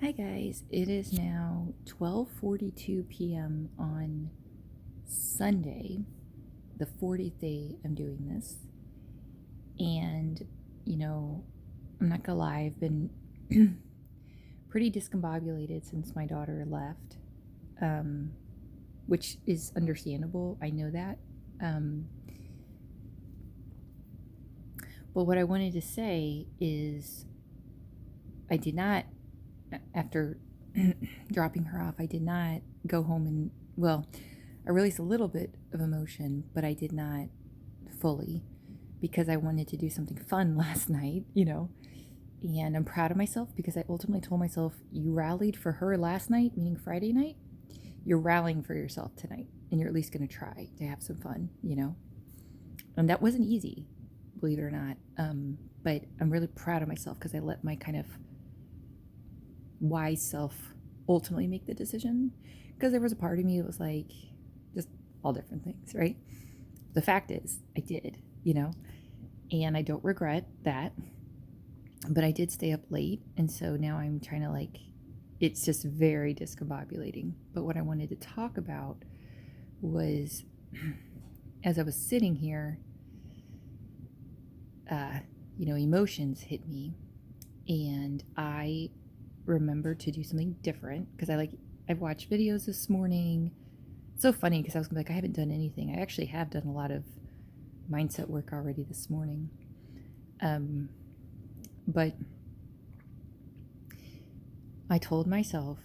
Hi guys, it is now 12:42 p.m. on Sunday, the 40th day I'm doing this. And I'm not gonna lie, I've been pretty discombobulated since my daughter left. Which is understandable. I know that. Um, but what I wanted to say is I did not, after dropping her off, I did not go home and, well, I released a little bit of emotion, but I did not fully because I wanted to do something fun last night. And I'm proud of myself because I ultimately told myself, you rallied for her last night, meaning Friday night. You're rallying for yourself tonight, and you're at least going to try to have some fun. And that wasn't easy, believe it or not. But I'm really proud of myself because I let my kind of wise self ultimately make the decision, because there was a part of me that was like, just all different things, right? The fact is, I did, and I don't regret that, but I did stay up late, and so now I'm trying to it's just very discombobulating. But what I wanted to talk about was, as I was sitting here, emotions hit me, and I remembered to do something different because I've watched videos this morning. It's so funny because I was like, I haven't done anything. I actually have done a lot of mindset work already this morning. But I told myself,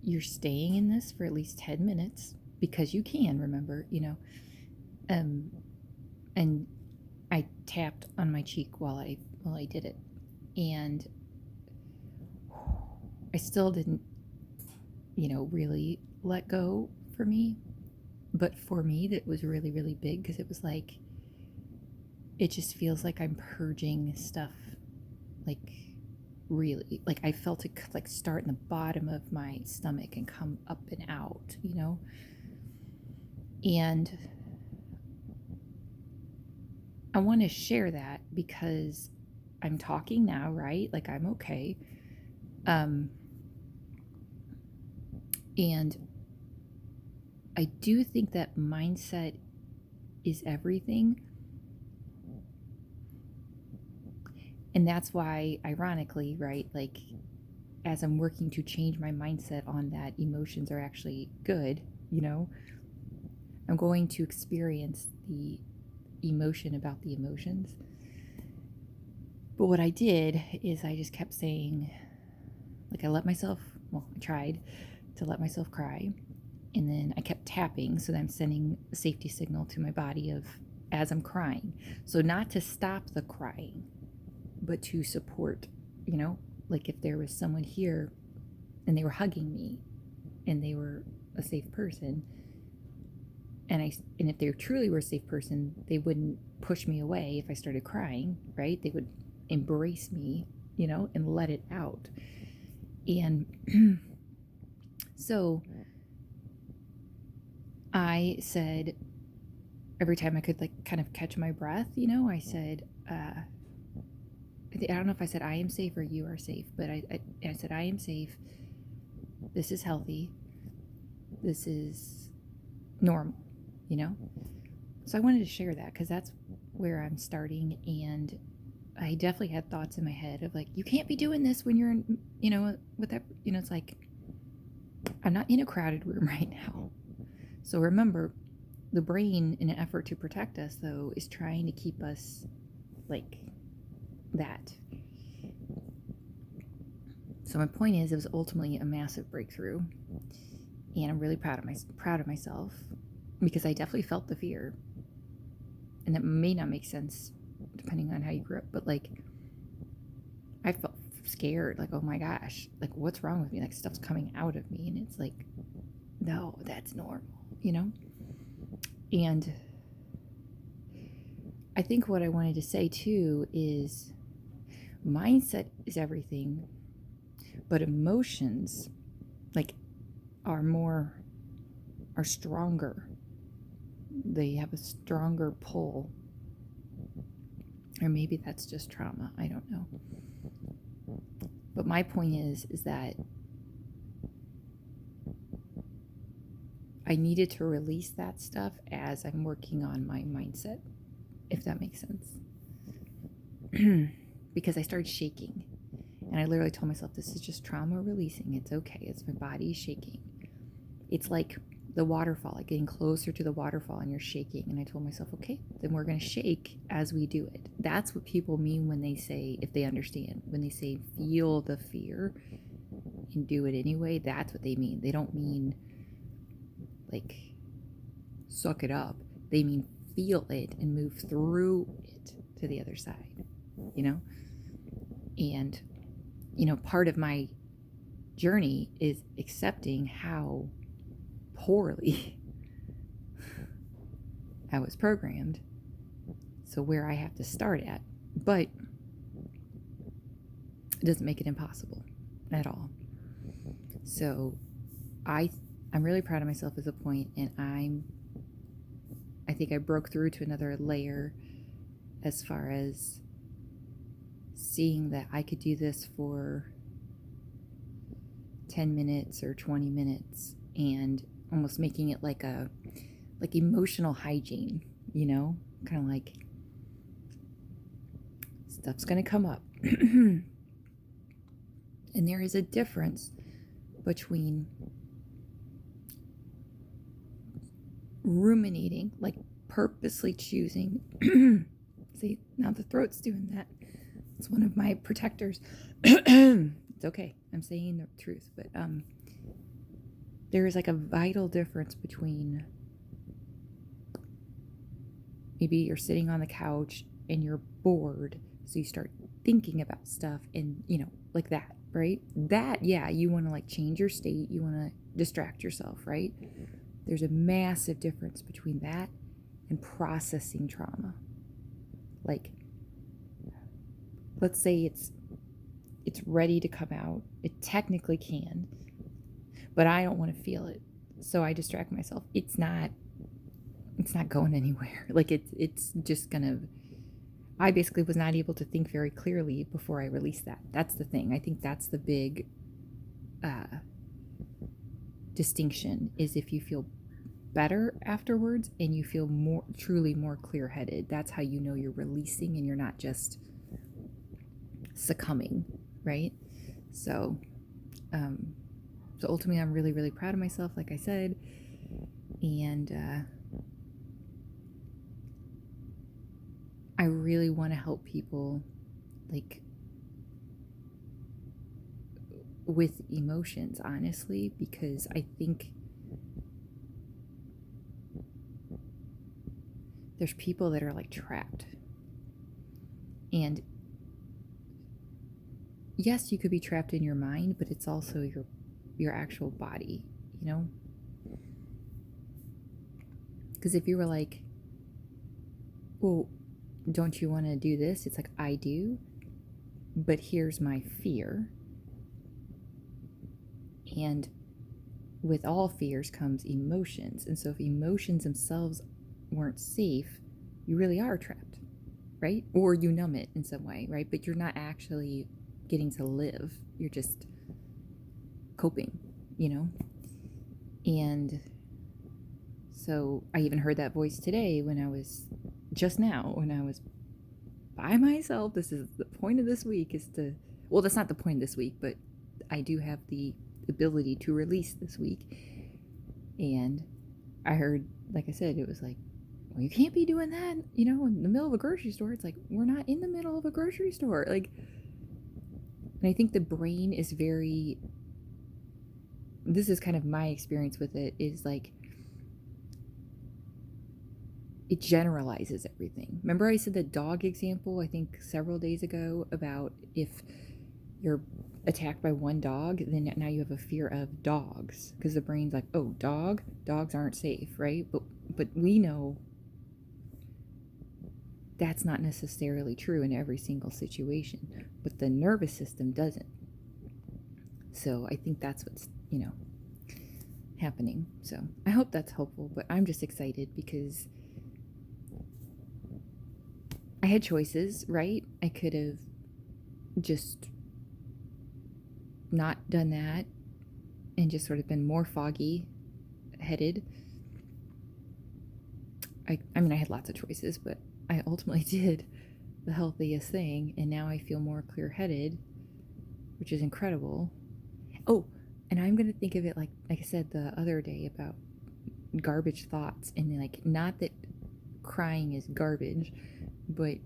you're staying in this for at least 10 minutes because you can, remember. And I tapped on my cheek while I did it. And I still didn't, really let go for me. But for me, that was really, really big because it was like, it just feels like I'm purging stuff, like really. Like I felt it like start in the bottom of my stomach and come up and out. And I want to share that because I'm talking now, right? Like I'm okay. And I do think that mindset is everything. And that's why, ironically, right, like as I'm working to change my mindset on that emotions are actually good, I'm going to experience the emotion about the emotions. But what I did is I just kept saying, like, I tried to let myself cry. And then I kept tapping so that I'm sending a safety signal to my body of as I'm crying. So not to stop the crying, but to support, like if there was someone here and they were hugging me and they were a safe person, and if they truly were a safe person, they wouldn't push me away if I started crying, right? They would embrace me, and let it out. And so I said, every time I could kind of catch my breath, I said, I don't know if I said I am safe or you are safe, but I said I am safe. This is healthy. This is normal. So I wanted to share that because that's where I'm starting. And I definitely had thoughts in my head of like, you can't be doing this when you're with that, it's like, I'm not in a crowded room right now. So remember, the brain, in an effort to protect us, though, is trying to keep us like that. So my point is, it was ultimately a massive breakthrough, and I'm really proud of myself because I definitely felt the fear, and that may not make sense depending on how you grew up, but like I felt scared, like, oh my gosh, like what's wrong with me? Like stuff's coming out of me, and it's like, no, that's normal. And I think what I wanted to say too is mindset is everything, but emotions like are stronger. They have a stronger pull. Or maybe that's just trauma. I don't know. But my point is that I needed to release that stuff as I'm working on my mindset, if that makes sense. Because I started shaking. And I literally told myself, this is just trauma releasing. It's okay. It's my body shaking. It's like the waterfall, like getting closer to the waterfall and you're shaking. And I told myself, okay, then we're going to shake as we do it. That's what people mean when they say, if they understand, when they say feel the fear and do it anyway, that's what they mean. They don't mean like suck it up. They mean feel it and move through it to the other side, you know? And, you know, part of my journey is accepting how poorly I was programmed. So where I have to start at, but it doesn't make it impossible at all. So I'm really proud of myself as a point, and I think I broke through to another layer as far as seeing that I could do this for 10 minutes or 20 minutes and almost making it like emotional hygiene, you know, kind of like stuff's going to come up. And there is a difference between ruminating, like purposely choosing. See, now the throat's doing that. It's one of my protectors. It's okay. I'm saying the truth, but there is like a vital difference between maybe you're sitting on the couch and you're bored, so you start thinking about stuff and, you know, like that, right? That, yeah, you want to like change your state, you want to distract yourself, right? There's a massive difference between that and processing trauma. Like, let's say it's ready to come out. It technically can, but I don't want to feel it, so I distract myself. It's not going anywhere. Like it's just gonna. I basically was not able to think very clearly before I released that. That's the thing. I think that's the big distinction, is if you feel better afterwards and you feel truly more clear-headed. That's how you know you're releasing and you're not just succumbing, right? So ultimately I'm really, really proud of myself, like I said, and I really want to help people, like, with emotions, honestly, because I think there's people that are like trapped. And yes, you could be trapped in your mind, but it's also your actual body, you know? Because if you were like, well, don't you want to do this? It's like, I do, but here's my fear. And with all fears comes emotions. And so if emotions themselves weren't safe, you really are trapped, right? Or you numb it in some way, right? But you're not actually getting to live. You're just coping, you know? And so I even heard that voice today when I was by myself. This is the point of this week, is to, well, that's not the point of this week, but I do have the ability to release this week. And I heard, like I said, it was like, well, you can't be doing that, you know, in the middle of a grocery store. It's like, we're not in the middle of a grocery store. Like, and I think the brain is this is kind of my experience with it, is like, it generalizes everything. Remember I said the dog example, I think several days ago, about if you're attacked by one dog, then now you have a fear of dogs, because the brain's like, oh, dogs aren't safe, right? But we know that's not necessarily true in every single situation, but the nervous system doesn't. So I think that's what's, you know, happening. So I hope that's helpful, but I'm just excited because I had choices, right? I could have just not done that and just sort of been more foggy headed, I mean, I had lots of choices, but I ultimately did the healthiest thing, and now I feel more clear headed, which is incredible. Oh, and I'm gonna think of it like I said the other day about garbage thoughts, and like, not that crying is garbage, but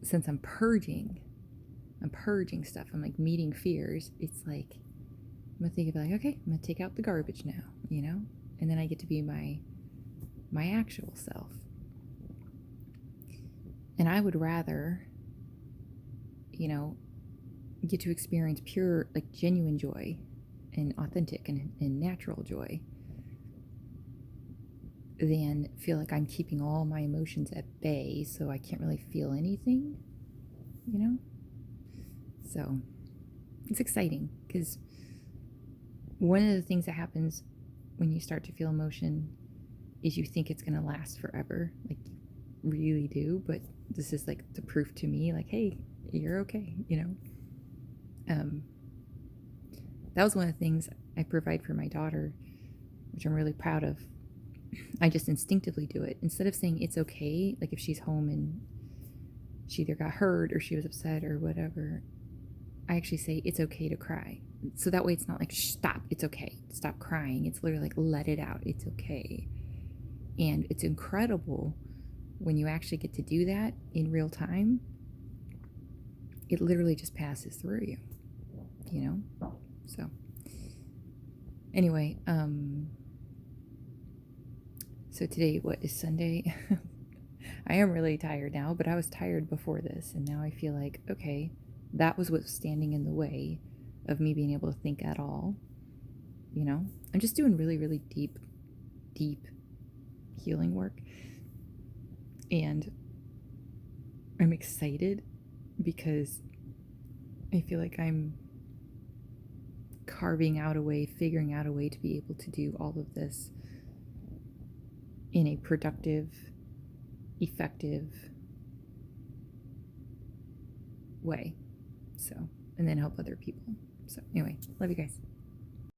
since I'm purging stuff, I'm like meeting fears, it's like I'm gonna think of it like, okay, I'm gonna take out the garbage now, you know, and then I get to be my actual self. And I would rather, you know, get to experience pure, like, genuine joy and authentic and natural joy than feel like I'm keeping all my emotions at bay so I can't really feel anything, you know? So it's exciting because one of the things that happens when you start to feel emotion is you think it's going to last forever. Like, you really do, but this is like the proof to me, like, hey, you're okay, you know? That was one of the things I provide for my daughter, which I'm really proud of. I just instinctively do it. Instead of saying it's okay, like if she's home and she either got hurt or she was upset or whatever, I actually say it's okay to cry. So that way it's not like, stop, it's okay, stop crying. It's literally like, let it out, it's okay. And it's incredible when you actually get to do that in real time. It literally just passes through you, you know? So anyway, so today, what is Sunday? I am really tired now, but I was tired before this, and now I feel like, okay, that was what's standing in the way of me being able to think at all. You know, I'm just doing really, really deep healing work, and I'm excited because I feel like I'm carving out a way, figuring out a way to be able to do all of this in a productive, effective way. So, and then help other people. So anyway, love you guys.